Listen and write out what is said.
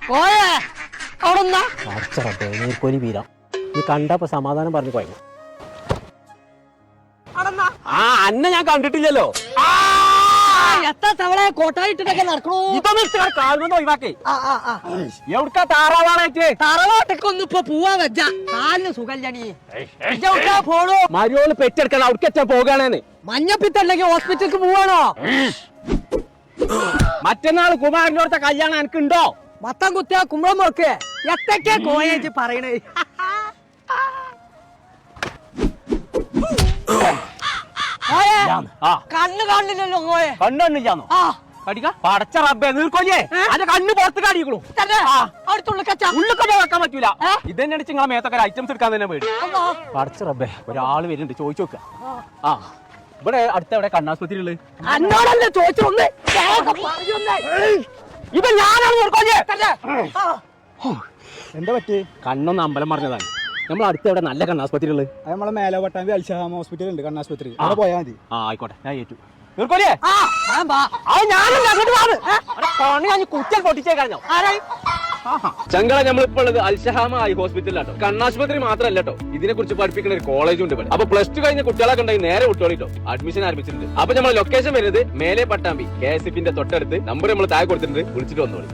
പോയേ അവിടെ നീർക്കോലി വീരാം നീ കണ്ടപ്പോ സമാധാനം പറഞ്ഞു പോയത്. ആ അന്നെ ഞാൻ കണ്ടിട്ടില്ലല്ലോ. എത്ര തവളെ കോട്ടായിട്ടൊക്കെ നടക്കണോ? കാൽമൊന്നും ഒഴിവാക്കേ. എവിടുക്കാ താറാവാളേറ്റ്? തറവാട്ടൊക്കൊന്നും ഇപ്പൊ പോവാ വെച്ച കാലിന് സുഖല്ലണി. പോണോ മരിയോള് പെറ്റെടുക്കണം. അവിടേക്കാ പോകാണേന്ന്. മഞ്ഞപ്പിത്തല്ലെങ്കിൽ ഹോസ്പിറ്റലിക്ക് പോവാണോ? മറ്റന്നാള് കുമാരനോടത്തെ കല്യാണം എനിക്കുണ്ടോ? മത്തം കുത്തിയ കുമ്പളം മുറക്ക് എത്തൊക്കെ കോയേജ് പറയണേ. കണ്ണ് കാണില്ലല്ലോ കോയെ. കണ്ണില്ലാന്നോ? പടച്ച റബ്ബേ നീർക്കോലിയേ അന്റെ കണ്ണ് പുറത്ത് കാണിക്കണു. ഉള്ളിക്കൊക്കെ വെക്കാൻ പറ്റൂല. ഇതന്നെ നിങ്ങളെ മേത്തൊക്കെ ഐറ്റംസ് എടുക്കാൻ തന്നെ പേടി. പടച്ച റബ്ബേ ഒരാള് വരുന്നുണ്ട്, ചോദിച്ചു നോക്ക. ആ ഇവിടെ അടുത്ത എവിടെ കണ്ണാസ്പത്രി ഉള്ളത്? എന്നോടല്ലേ ചോദിച്ചൊന്ന്. ഇത് ഞാനാണ് നീർക്കോലിയെ. എന്താ പറ്റി? കണ്ണൊന്ന് അമ്പലം പറഞ്ഞതാണ്. നമ്മൾ അടുത്ത എവിടെ നല്ല കണ്ണാസ്പത്രി ഉള്ളത്? നമ്മളെ മേലെ പട്ടാമ്പി അൽഷഹാം ഹോസ്പിറ്റൽ ഉണ്ട്, കണ്ണാസ്പത്രി. അവിടെ പോയാൽ മതി. ആ ആയിക്കോട്ടെ, ഞാൻ ഏറ്റു. ചങ്കള നമ്മളിപ്പോ ഉള്ളത് അൽഷഹാമ ഐ ഹോസ്പിറ്റലിലാട്ടോ. കണ്ണാശുപത്രി മാത്രമല്ല കേട്ടോ, ഇതിനെ കുറിച്ച് പഠിപ്പിക്കുന്ന ഒരു കോളേജും ഉണ്ട്. അപ്പൊ പ്ലസ് ടു കഴിഞ്ഞ കുട്ടികളൊക്കെ ഉണ്ടെങ്കിൽ നേരെ വിട്ടോളിട്ടോ, അഡ്മിഷൻ ആരംഭിച്ചിട്ടുണ്ട്. അപ്പൊ നമ്മൾ ലൊക്കേഷൻ വരുന്നത് മേലെ പട്ടാമ്പി KSFന്റെ തൊട്ടടുത്ത്. നമ്പർ നമ്മൾ താഴെ കൊടുത്തിട്ടുണ്ട്, വിളിച്ചിട്ട് വന്നോളി.